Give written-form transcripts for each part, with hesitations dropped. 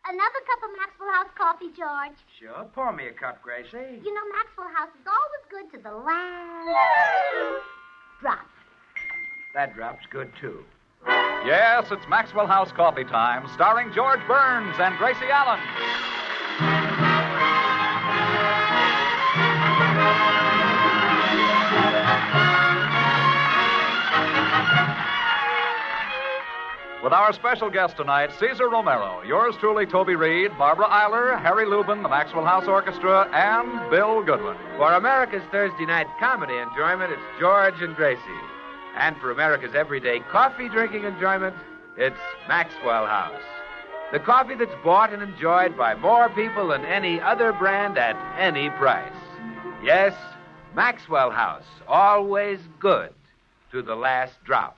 Another cup of Maxwell House coffee, George. Sure. Pour me a cup, Gracie. You know, Maxwell House is always good to the last drop. That drop's good, too. Yes, it's Maxwell House Coffee Time, starring George Burns and Gracie Allen. With our special guest tonight, Cesar Romero, yours truly, Toby Reed, Barbara Eiler, Harry Lubin, the Maxwell House Orchestra, and Bill Goodwin. For America's Thursday night comedy enjoyment, it's George and Gracie. And for America's everyday coffee-drinking enjoyment, it's Maxwell House. The coffee that's bought and enjoyed by more people than any other brand at any price. Yes, Maxwell House, always good to the last drop.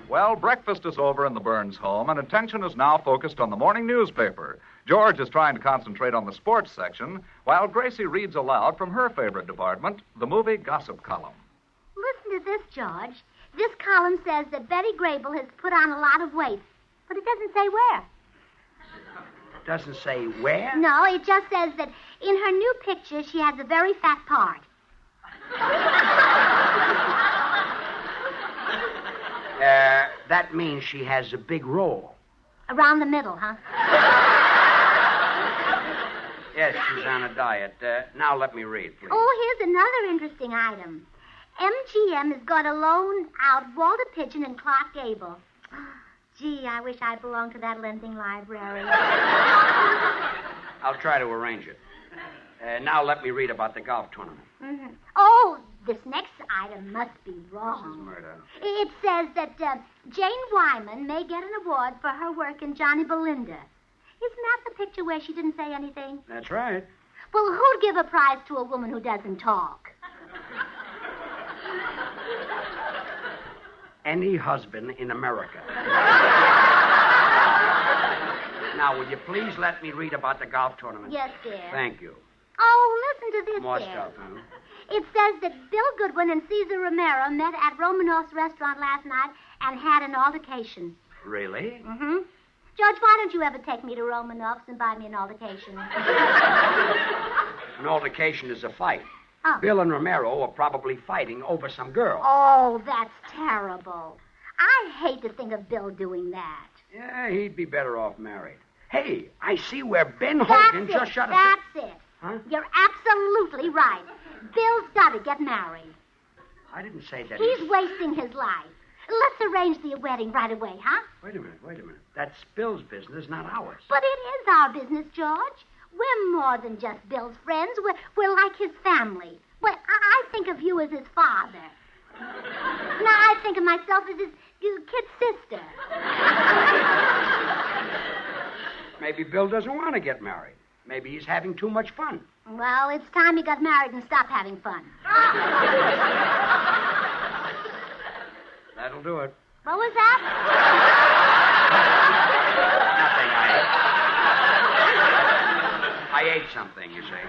Well, breakfast is over in the Burns home, and attention is now focused on the morning newspaper. George is trying to concentrate on the sports section, while Gracie reads aloud from her favorite department, the movie gossip column. Listen to this, George. This column says that Betty Grable has put on a lot of weight, but it doesn't say where. Doesn't say where? No, it just says that in her new picture, she has a very fat part. That means she has a big role. Around the middle, huh? Yes, she's on a diet. Now let me read, please. Oh, here's another interesting item. MGM is going to loan out Walter Pigeon and Clark Gable. Gee, I wish I belonged to that lending library. I'll try to arrange it. Now let me read about the golf tournament. Mm-hmm. Oh, this next item must be wrong. This is murder. It says that Jane Wyman may get an award for her work in Johnny Belinda. Isn't that the picture where she didn't say anything? That's right. Well, who'd give a prize to a woman who doesn't talk? Any husband in America. Now, will you please let me read about the golf tournament? Yes, dear. Thank you. Oh, listen to this, More dear. stuff, huh? It says that Bill Goodwin and Cesar Romero met at Romanoff's restaurant last night and had an altercation. Really? Mm-hmm. George, why don't you ever take me to Romanoff's and buy me an altercation? An altercation is a fight. Oh. Bill and Romero are probably fighting over some girl. Oh, that's terrible. I hate to think of Bill doing that. Yeah, he'd be better off married. Hey, I see where Ben Hogan just shut us. That's it. Huh? You're absolutely right. Bill's got to get married. I didn't say that. He's wasting his life. Let's arrange the wedding right away, huh? Wait a minute. That's Bill's business, not ours. But it is our business, George. We're more than just Bill's friends. We're like his family. Well, I think of you as his father. Now, I think of myself as his kid sister. Maybe Bill doesn't want to get married. Maybe he's having too much fun. Well, it's time he got married and stopped having fun. That'll do it. What was that? Nothing. I ate something, you see.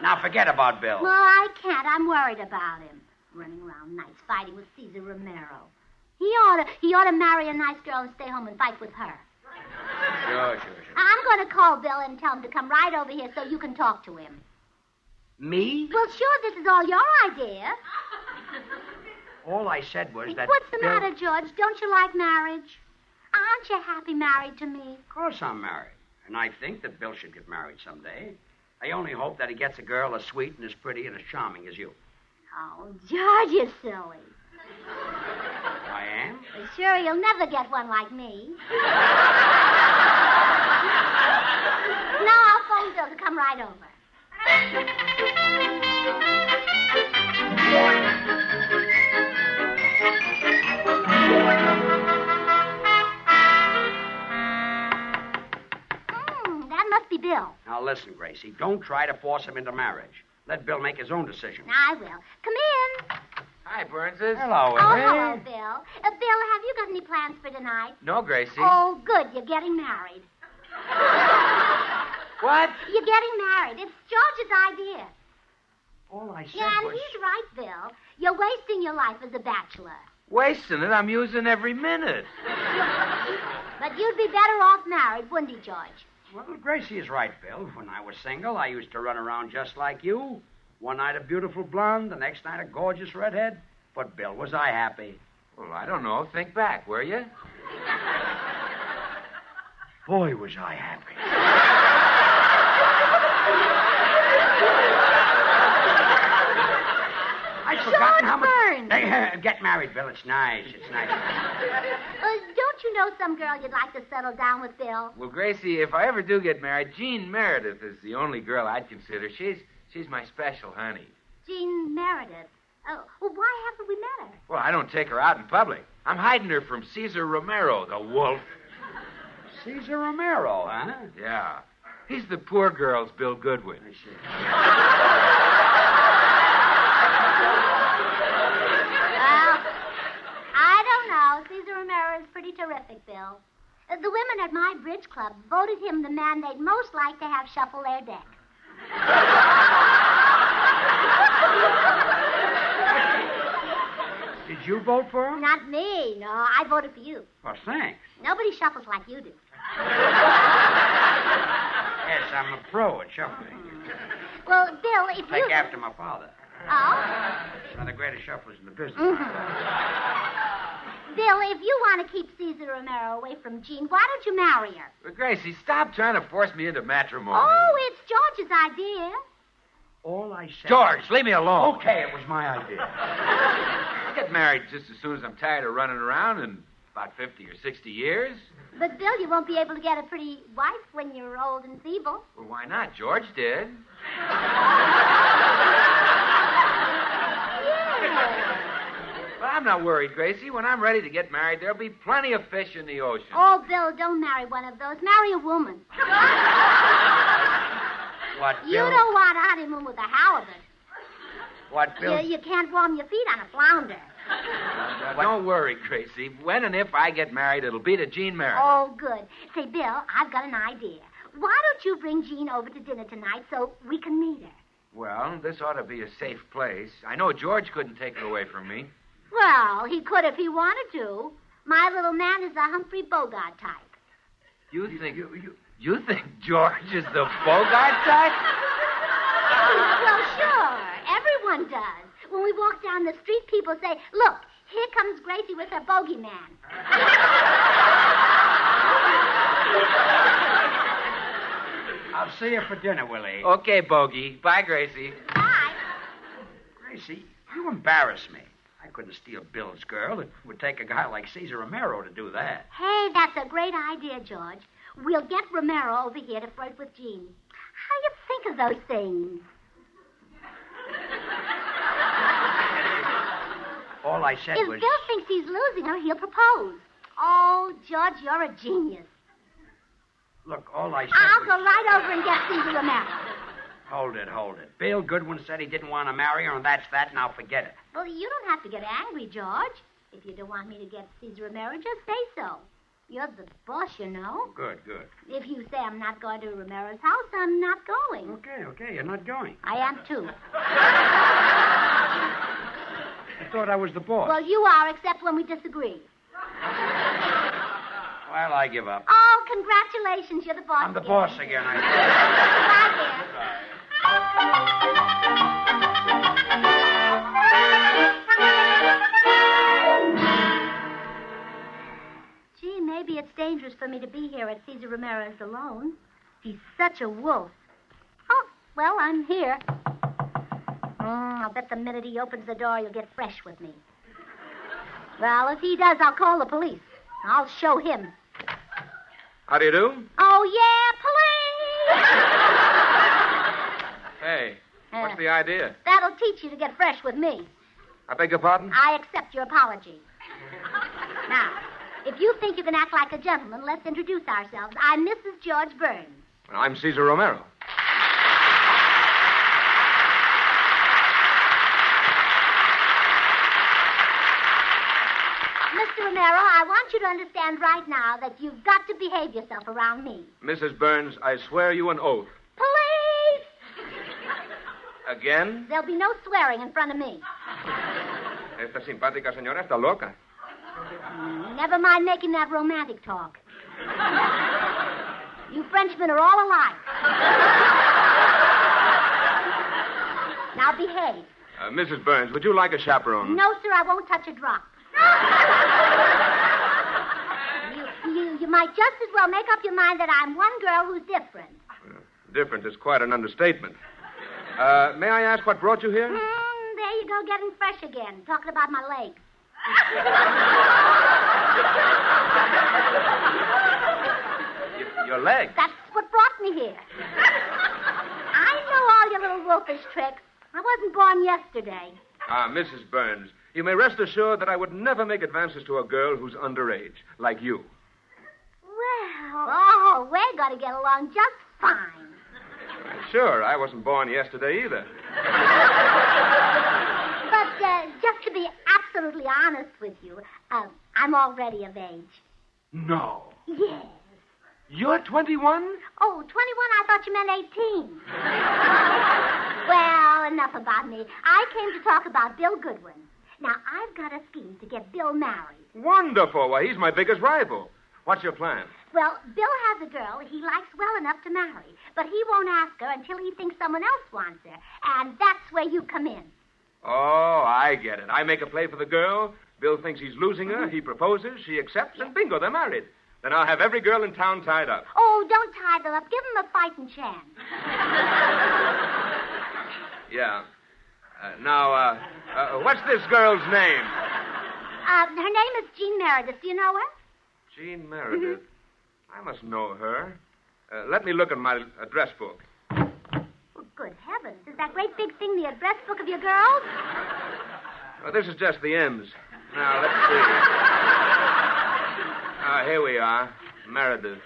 Now forget about Bill. Well, I can't. I'm worried about him. Running around nights fighting with Cesar Romero. He ought to marry a nice girl and stay home and fight with her. Sure. I'm going to call Bill and tell him to come right over here so you can talk to him. Me? Well, sure, this is all your idea. All I said was that What's the Bill... matter, George? Don't you like marriage? Aren't you happy married to me? Of course I'm married. And I think that Bill should get married someday. I only hope that he gets a girl as sweet and as pretty and as charming as you. Oh, George, you're silly. I am? Well, sure, you'll never get one like me. Now I'll phone Bill to come right over. That must be Bill. Now listen, Gracie, don't try to force him into marriage. Let Bill make his own decision. I will. Come in. Hi, Burnses. Hello, Oh, Emily. hello, Bill. Bill, have you got any plans for tonight? No, Gracie. Oh, good. You're getting married. What? You're getting married. It's George's idea. All I said Yeah, and was... he's right, Bill. You're wasting your life as a bachelor. Wasting it? I'm using every minute. But you'd be better off married, wouldn't he, George? Well, Gracie is right, Bill. When I was single, I used to run around just like you. One night a beautiful blonde, the next night a gorgeous redhead. But, Bill, was I happy? Well, I don't know. Think back, will you? Boy, was I happy. I'd forgotten how much... Burns. Hey, get married, Bill. It's nice. It's nice. Don't you know some girl you'd like to settle down with, Bill? Well, Gracie, if I ever do get married, Jean Meredith is the only girl I'd consider. She's my special honey. Jean Meredith. Oh, well, why haven't we met her? Well, I don't take her out in public. I'm hiding her from Cesar Romero, the wolf. Cesar Romero, huh? Yeah. He's the poor girl's Bill Goodwin. I see. Well, I don't know. Cesar Romero is pretty terrific, Bill. The women at my bridge club voted him the man they'd most like to have shuffle their deck. Did you vote for him? Not me. No, I voted for you. Well, thanks. Nobody shuffles like you do. Yes, I'm a pro at shuffling. Well, Bill, if you... Take after my father. Oh? One of the greatest shufflers in the business. Bill, if you want to keep Cesar Romero away from Jean, why don't you marry her? But, Gracie, stop trying to force me into matrimony. Oh, it's George's idea. All I said... George, leave me alone. Okay, it was my idea. I'll get married just as soon as I'm tired of running around in about 50 or 60 years. But, Bill, you won't be able to get a pretty wife when you're old and feeble. Well, why not? George did. Well, I'm not worried, Gracie. When I'm ready to get married, there'll be plenty of fish in the ocean. Oh, Bill, don't marry one of those. Marry a woman. What, Bill? You don't want a honeymoon with a halibut. What, Bill? You can't warm your feet on a flounder. Don't worry, Gracie. When and if I get married, it'll be to Jean Meredith. Oh, good. Say, Bill, I've got an idea. Why don't you bring Jean over to dinner tonight so we can meet her? Well, this ought to be a safe place. I know George couldn't take her away from me. Well, he could if he wanted to. My little man is a Humphrey Bogart type. You think George is the Bogart type? Well, sure. Everyone does. When we walk down the street, people say, look, here comes Gracie with her bogeyman. I'll see you for dinner, Willie. Okay, Bogey. Bye, Gracie. Bye. Gracie, you embarrass me. I couldn't steal Bill's girl. It would take a guy like Cesar Romero to do that. Hey, that's a great idea, George. We'll get Romero over here to flirt with Jean. How do you think of those things? All I said If was... Bill thinks he's losing her, he'll propose. Oh, George, you're a genius. Look, all I said I'll was... go right over and get Cesar Romero. Hold it. Bill Goodwin said he didn't want to marry her, and that's that. Now forget it. Well, you don't have to get angry, George. If you don't want me to get Cesar Romero, just say so. You're the boss, you know. Good. If you say I'm not going to Romero's house, I'm not going. Okay, you're not going. I am, too. I thought I was the boss. Well, you are, except when we disagree. Well, I give up. Oh, congratulations. You're the boss I'm the again. boss again, I Gee, maybe it's dangerous for me to be here at Cesar Romero's alone. He's such a wolf. Oh, well, I'm here. I'll bet the minute he opens the door, you'll get fresh with me. Well, if he does, I'll call the police. I'll show him. How do you do? Oh, yeah, police! Hey, what's the idea? That'll teach you to get fresh with me. I beg your pardon? I accept your apology. Now, if you think you can act like a gentleman, let's introduce ourselves. I'm Mrs. George Burns. I'm Cesar Romero. Mr. Romero, I want you to understand right now that you've got to behave yourself around me. Mrs. Burns, I swear you an oath. Police! Again? There'll be no swearing in front of me. Esta simpática señora está loca. Never mind making that romantic talk. You Frenchmen are all alike. Now behave. Mrs. Burns, would you like a chaperone? No, sir, I won't touch a drop. You might just as well make up your mind that I'm one girl who's different. Different is quite an understatement. May I ask what brought you here? There you go, getting fresh again, talking about my legs. Your legs? That's what brought me here. I know all your little wolfish tricks. I wasn't born yesterday. Mrs. Burns, you may rest assured that I would never make advances to a girl who's underage, like you. Well, we're going to get along just fine. Sure, I wasn't born yesterday either. But just to be absolutely honest with you, I'm already of age. No. Yes. You're 21? Oh, 21? I thought you meant 18. Well, enough about me. I came to talk about Bill Goodwin. Now, I've got a scheme to get Bill married. Wonderful. Why, he's my biggest rival. What's your plan? Well, Bill has a girl he likes well enough to marry, but he won't ask her until he thinks someone else wants her. And that's where you come in. Oh, I get it. I make a play for the girl. Bill thinks he's losing her. He proposes. She accepts, and bingo, they're married. Then I'll have every girl in town tied up. Oh, don't tie them up. Give them a fighting chance. Yeah. Now, what's this girl's name? Her name is Jean Meredith. Do you know her? Jean Meredith. Mm-hmm. I must know her. Let me look at my address book. Well, good heavens. Is that great big thing the address book of your girls? Well, this is just the M's. Now, let's see. Here we are. Meredith.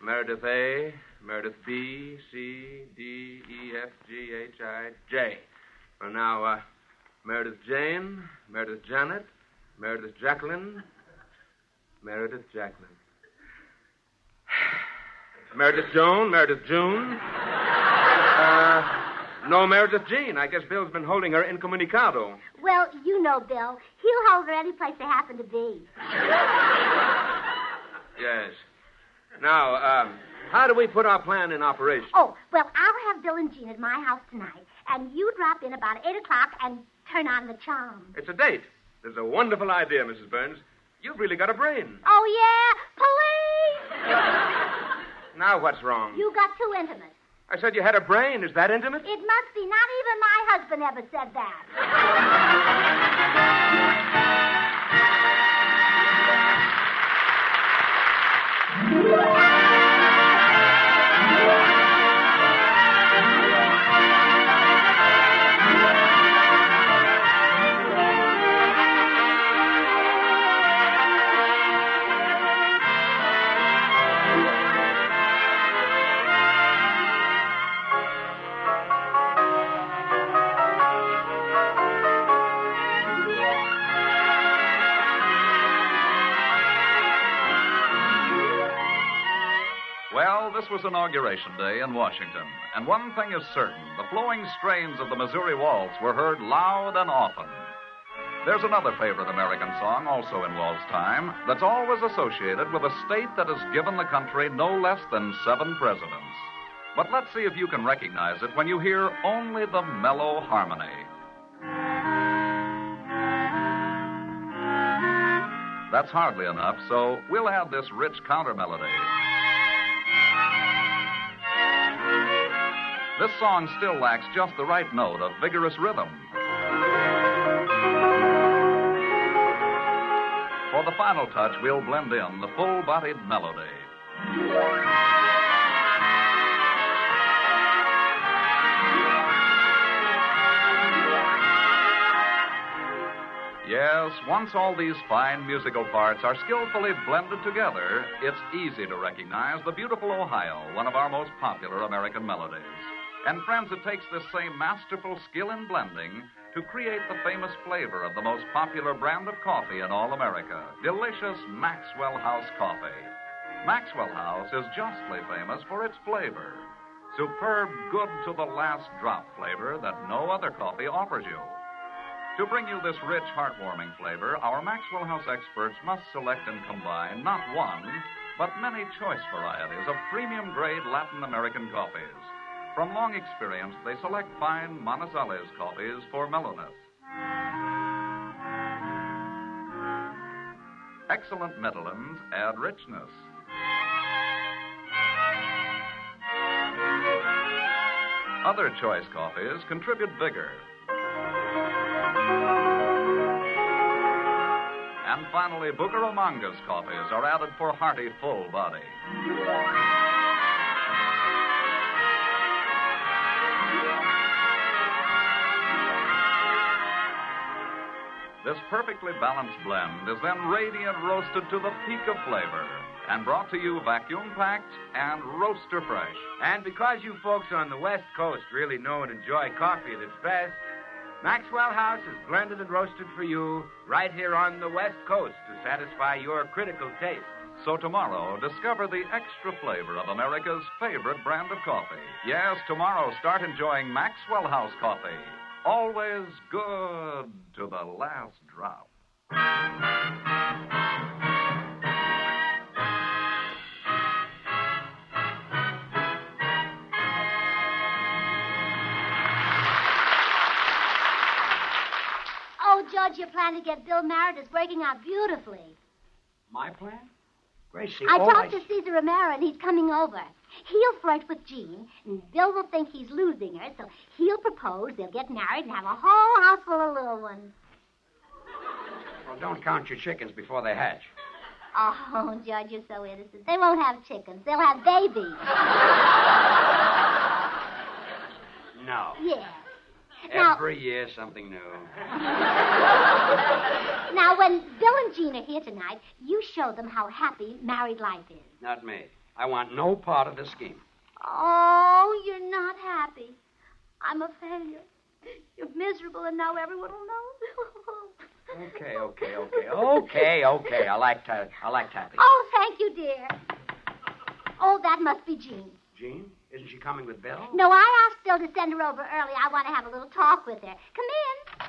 Meredith A, Meredith B, C, D, E, F, G, H, I, J. Well, now, Meredith Jane, Meredith Janet, Meredith Jacqueline, Meredith Jacqueline. Meredith Joan, Meredith June. No Meredith Jean. I guess Bill's been holding her incommunicado. Well, you know Bill. He'll hold her any place they happen to be. Yes. Now, how do we put our plan in operation? Oh, well, I'll have Bill and Jean at my house tonight, and you drop in about 8 o'clock and turn on the charm. It's a date. This is a wonderful idea, Mrs. Burns. You've really got a brain. Oh, yeah? Police! Now what's wrong? You got too intimate. I said you had a brain. Is that intimate? It must be. Not even my husband ever said that. This was Inauguration Day in Washington, and one thing is certain, the flowing strains of the Missouri Waltz were heard loud and often. There's another favorite American song, also in waltz time, that's always associated with a state that has given the country no less than 7 presidents. But let's see if you can recognize it when you hear only the mellow harmony. That's hardly enough, so we'll add this rich counter melody. This song still lacks just the right note of vigorous rhythm. For the final touch, we'll blend in the full-bodied melody. Yes, once all these fine musical parts are skillfully blended together, it's easy to recognize the beautiful Ohio, one of our most popular American melodies. And friends, it takes this same masterful skill in blending to create the famous flavor of the most popular brand of coffee in all America, delicious Maxwell House coffee. Maxwell House is justly famous for its flavor. Superb, good-to-the-last-drop flavor that no other coffee offers you. To bring you this rich, heartwarming flavor, our Maxwell House experts must select and combine not one, but many choice varieties of premium-grade Latin American coffees. From long experience, they select fine Manizales coffees for mellowness. Excellent Medellins add richness. Other choice coffees contribute vigor. And finally, Bucaramangas coffees are added for hearty, full body. This perfectly balanced blend is then radiant roasted to the peak of flavor and brought to you vacuum-packed and roaster fresh. And because you folks on the West Coast really know and enjoy coffee at its best, Maxwell House is blended and roasted for you right here on the West Coast to satisfy your critical taste. So tomorrow, discover the extra flavor of America's favorite brand of coffee. Yes, tomorrow, start enjoying Maxwell House coffee. Always good to the last drop. Oh, Judge, your plan to get Bill married is working out beautifully. My plan? Gracie, I talked to Cesar Romero, and he's coming over. He'll flirt with Jean, and Bill will think he's losing her, so he'll propose, they'll get married, and have a whole house full of little ones. Well, don't count your chickens before they hatch. Oh, Judge, you're so innocent. They won't have chickens. They'll have babies. No. Yeah. Every year, something new. Now, when Bill and Jean are here tonight, you show them how happy married life is. Not me. I want no part of the scheme. Oh, you're not happy. I'm a failure. You're miserable, and now everyone will know. Okay. I like tapping. Oh, thank you, dear. Oh, that must be Jean. Jean? Isn't she coming with Bill? No, I asked Bill to send her over early. I want to have a little talk with her. Come in.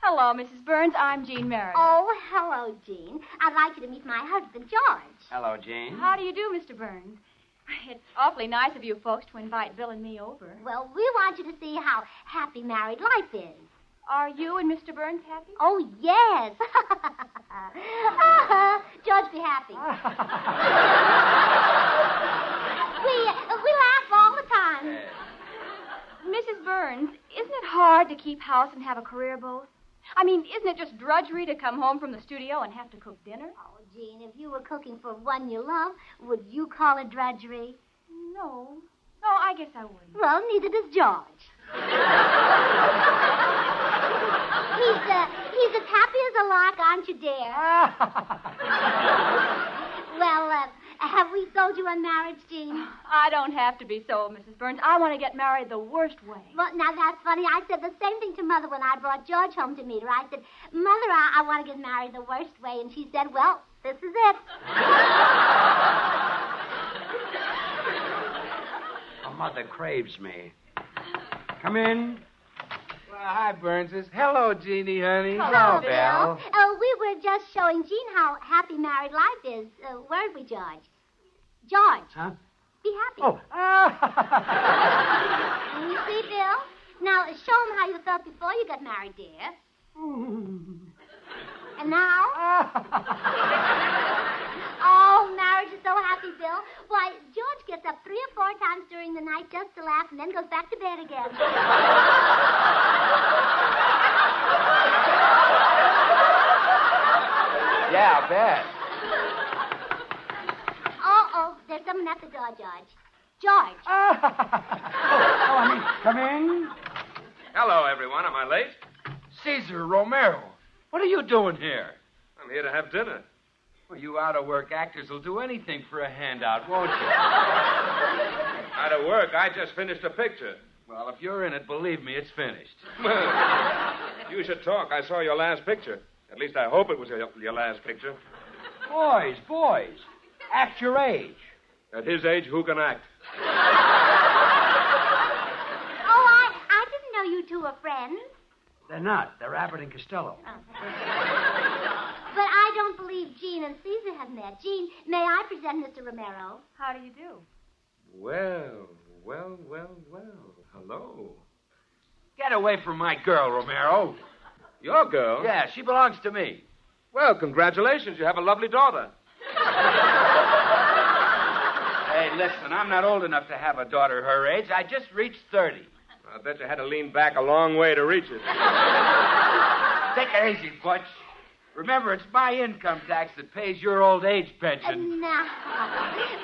Hello, Mrs. Burns. I'm Jean Meredith. Oh, hello, Jean. I'd like you to meet my husband, George. Hello, Jean. How do you do, Mr. Burns? It's awfully nice of you folks to invite Bill and me over. Well, we want you to see how happy married life is. Are you and Mr. Burns happy? Oh, yes. George, be happy. we laugh all the time. Mrs. Burns, isn't it hard to keep house and have a career both? I mean, isn't it just drudgery to come home from the studio and have to cook dinner? Oh, Jean, if you were cooking for one you love, would you call it drudgery? No. No, I guess I wouldn't. Well, neither does George. He's as happy as a lark, aren't you, dear? Well, have we sold you on marriage, Jean? I don't have to be sold, Mrs. Burns. I want to get married the worst way. Well, now, that's funny. I said the same thing to Mother when I brought George home to meet her. I said, Mother, I want to get married the worst way. And she said, well, this is it. Oh, Mother craves me. Come in. Well, hi, Burnses. Hello, Jeannie, honey. Hello, Bill. We were just showing Jean how happy married life is. Weren't we, George? George. Huh? Be happy. Oh. You see, Bill? Now, show him how you felt before you got married, dear. And now? Oh, marriage is so happy, Bill. Why, George gets up 3 or 4 times during the night just to laugh and then goes back to bed again. Yeah, I bet. Uh-oh, there's someone at the door, George. George. Come in. Hello, everyone. Am I late? Cesar Romero. What are you doing here? I'm here to have dinner. Well, you out-of-work actors will do anything for a handout, won't you? Out of work? I just finished a picture. Well, if you're in it, believe me, it's finished. You should talk. I saw your last picture. At least I hope it was your last picture. Boys. Act your age. At his age, who can act? two are friends? They're not. They're Abbott and Costello. Oh. But I don't believe Jean and Cesar have met. Jean, may I present Mr. Romero? How do you do? Well. Hello. Get away from my girl, Romero. Your girl? Yeah, she belongs to me. Well, congratulations. You have a lovely daughter. Hey, listen, I'm not old enough to have a daughter her age. I just reached 30. I bet you had to lean back a long way to reach it. Take it easy, Butch. Remember, it's my income tax that pays your old age pension. Now,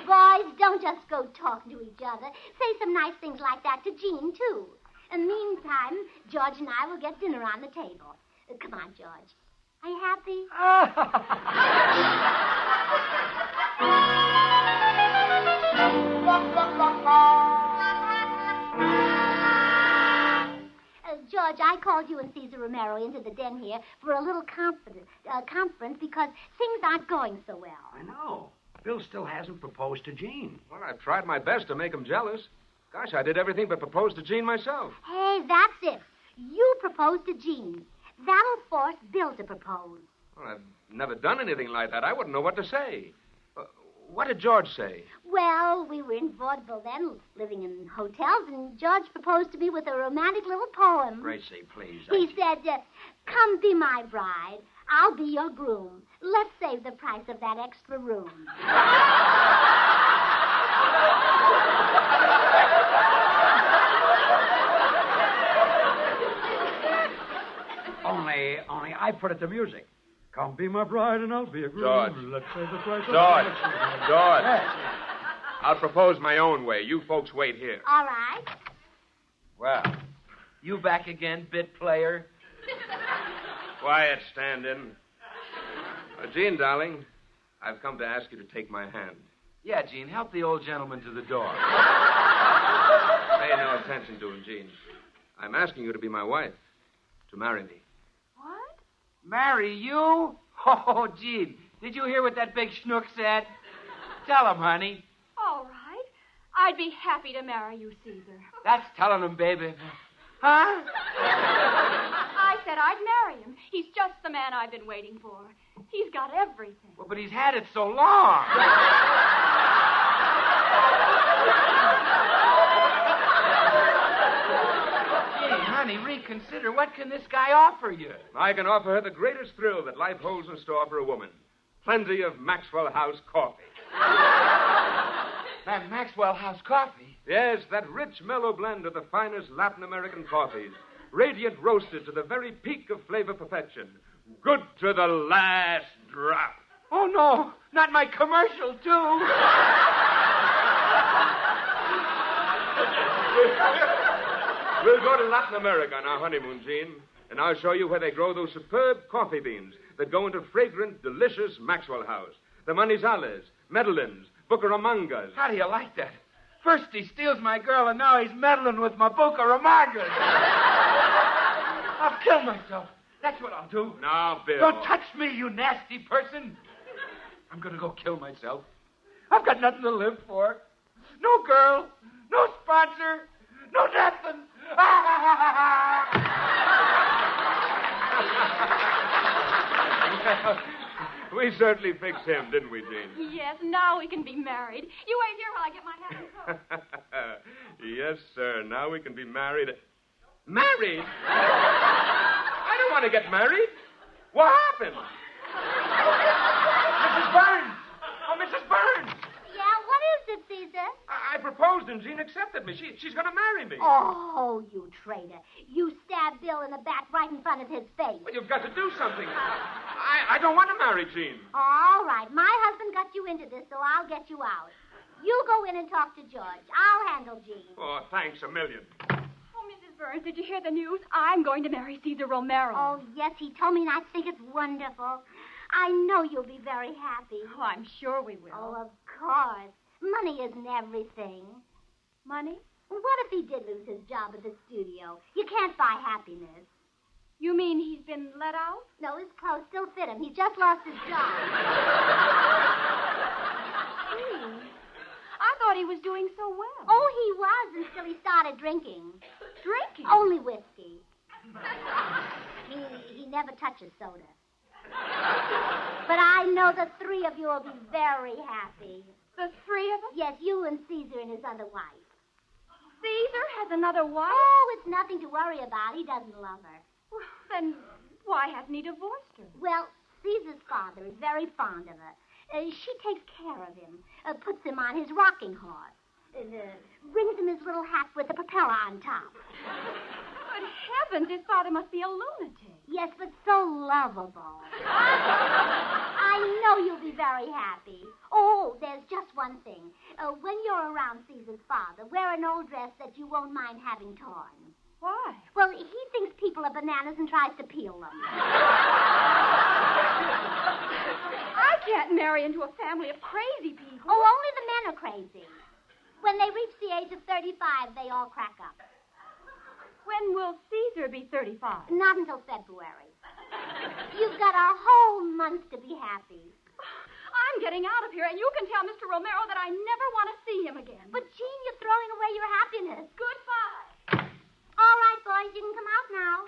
boys, don't just go talking to each other. Say some nice things like that to Jean, too. In the meantime, George and I will get dinner on the table. Come on, George. Are you happy? George, I called you and Cesar Romero into the den here for a little conference because things aren't going so well. I know. Bill still hasn't proposed to Jean. Well, I've tried my best to make him jealous. Gosh, I did everything but propose to Jean myself. Hey, that's it. You proposed to Jean. That'll force Bill to propose. Well, I've never done anything like that. I wouldn't know what to say. What did George say? Well, we were in vaudeville then, living in hotels, and George proposed to me with a romantic little poem. Gracie, please. He said, come be my bride. I'll be your groom. Let's save the price of that extra room. Only I put it to music. Come be my bride and I'll be a groom. George. Let's say the price of George. I'll propose my own way. You folks wait here. All right. Well, you back again, bit player? Quiet, stand-in. Jean, darling, I've come to ask you to take my hand. Yeah, Jean, help the old gentleman to the door. Pay no attention to him, Jean. I'm asking you to be my wife, to marry me. What? Marry you? Oh, Jean, did you hear what that big schnook said? Tell him, honey. All right. I'd be happy to marry you, Cesar. That's telling him, baby. Huh? I said I'd marry him. He's just the man I've been waiting for. He's got everything. Well, but he's had it so long. Gee, honey, reconsider. What can this guy offer you? I can offer her the greatest thrill that life holds in store for a woman. Plenty of Maxwell House coffee. That Maxwell House coffee? Yes, that rich, mellow blend of the finest Latin American coffees. Radiant roasted to the very peak of flavor perfection. Good to the last drop. Oh, no. Not my commercial, too. We'll go to Latin America on our honeymoon, Jean, and I'll show you where they grow those superb coffee beans that go into fragrant, delicious Maxwell House. The Manizales, Medellins, Bucaramangas. How do you like that? First he steals my girl, and now he's meddling with my Bucaramangas. I'll kill myself. That's what I'll do. Now, Bill. Don't touch me, you nasty person. I'm going to go kill myself. I've got nothing to live for. No girl, no sponsor, no nothing. We certainly fixed him, didn't we, Jean? Yes, now we can be married. You wait here while I get my hat and coat. Yes, sir. Now we can be married. Married? I don't want to get married. What happened? Mrs. Burns! Oh, Mrs. Burns! Yeah, what is it, Cesar? I proposed and Jean accepted me. She's going to marry me. Oh, you traitor. You stabbed Bill in the back right in front of his face. Well, you've got to do something. I don't want to marry Jean. All right. My husband got you into this, so I'll get you out. You go in and talk to George. I'll handle Jean. Oh, thanks a million. Oh, Mrs. Burns, did you hear the news? I'm going to marry Cesar Romero. Oh, yes, he told me, and I think it's wonderful. I know you'll be very happy. Oh, I'm sure we will. Oh, of course. Money isn't everything. Money? What if he did lose his job at the studio? You can't buy happiness. You mean he's been let out? No, his clothes still fit him. He just lost his job. Gee, I thought he was doing so well. Oh, he was until he started drinking. drinking? Only whiskey. He never touches soda. But I know the three of you will be very happy. The three of us? Yes, you and Cesar and his other wife. Cesar has another wife? Oh, it's nothing to worry about. He doesn't love her. Well, then why hasn't he divorced her? Well, Caesar's father is very fond of her. She takes care of him, puts him on his rocking horse, brings him his little hat with a propeller on top. Good heavens, his father must be a lunatic. Yes, but so lovable. I know you'll be very happy. Oh, there's just one thing. When you're around Caesar's father, wear an old dress that you won't mind having torn. Why? Well, he thinks people are bananas and tries to peel them. I can't marry into a family of crazy people. Oh, only the men are crazy. When they reach the age of 35, they all crack up. When will Cesar be 35? Not until February. You've got a whole month to be happy. I'm getting out of here, and you can tell Mr. Romero that I never want to see him again. But, Jean, you're throwing away your happiness. Goodbye. All right, boys, you can come out now.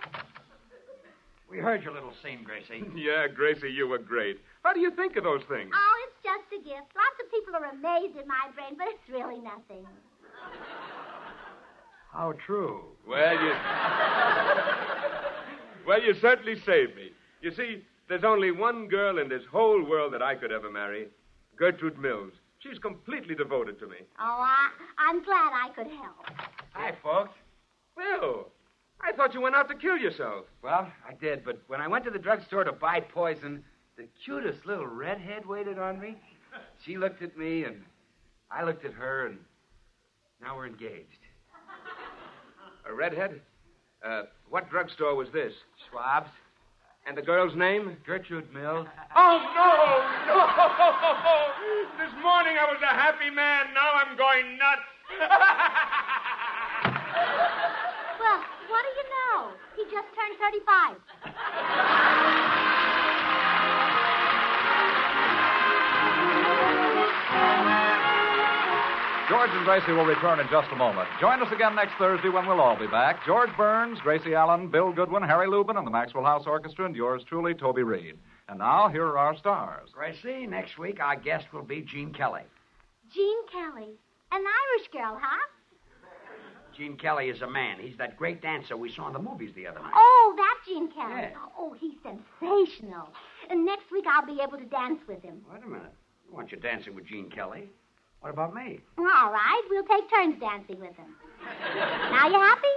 We heard your little scene, Gracie. Yeah, Gracie, you were great. How do you think of those things? Oh, it's just a gift. Lots of people are amazed at my brain, but it's really nothing. How true. Well, you certainly saved me. You see, there's only one girl in this whole world that I could ever marry, Gertrude Mills. She's completely devoted to me. Oh, I'm glad I could help. Hi, folks. Bill, I thought you went out to kill yourself. Well, I did, but when I went to the drugstore to buy poison, the cutest little redhead waited on me. She looked at me, and I looked at her, and now we're engaged. A redhead? What drugstore was this? Schwab's. And the girl's name? Gertrude Mills. Oh, no! This morning I was a happy man. Now I'm going nuts. Well, what do you know? He just turned 35. George and Gracie will return in just a moment. Join us again next Thursday when we'll all be back. George Burns, Gracie Allen, Bill Goodwin, Harry Lubin, and the Maxwell House Orchestra, and yours truly, Toby Reed. And now, here are our stars. Gracie, next week our guest will be Gene Kelly. Gene Kelly. An Irish girl, huh? Gene Kelly is a man. He's that great dancer we saw in the movies the other night. Oh, that Gene Kelly. Yeah. Oh, he's sensational. And next week I'll be able to dance with him. Wait a minute. I want you dancing with Gene Kelly. What about me? All right, we'll take turns dancing with him. Now you happy?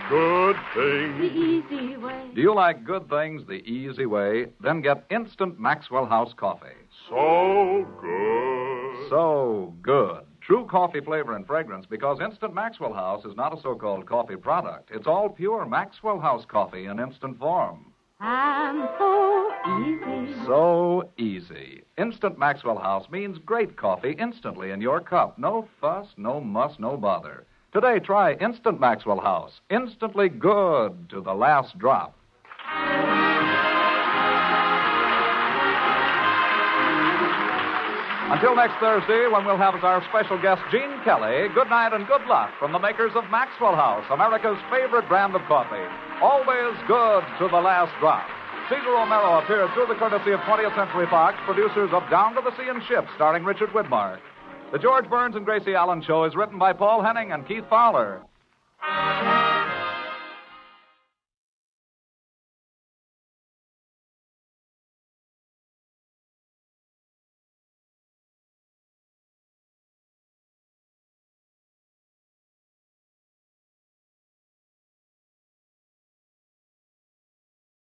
Good things. The easy way. Do you like good things the easy way? Then get instant Maxwell House coffee. So good. So good. True coffee flavor and fragrance because Instant Maxwell House is not a so-called coffee product. It's all pure Maxwell House coffee in instant form. And so easy. So easy. Instant Maxwell House means great coffee instantly in your cup. No fuss, no muss, no bother. Today, try Instant Maxwell House. Instantly good to the last drop. Until next Thursday, when we'll have as our special guest Gene Kelly, good night and good luck from the makers of Maxwell House, America's favorite brand of coffee. Always good to the last drop. Cesar Romero appeared through the courtesy of 20th Century Fox, producers of Down to the Sea and Ships, starring Richard Widmark. The George Burns and Gracie Allen Show is written by Paul Henning and Keith Fowler.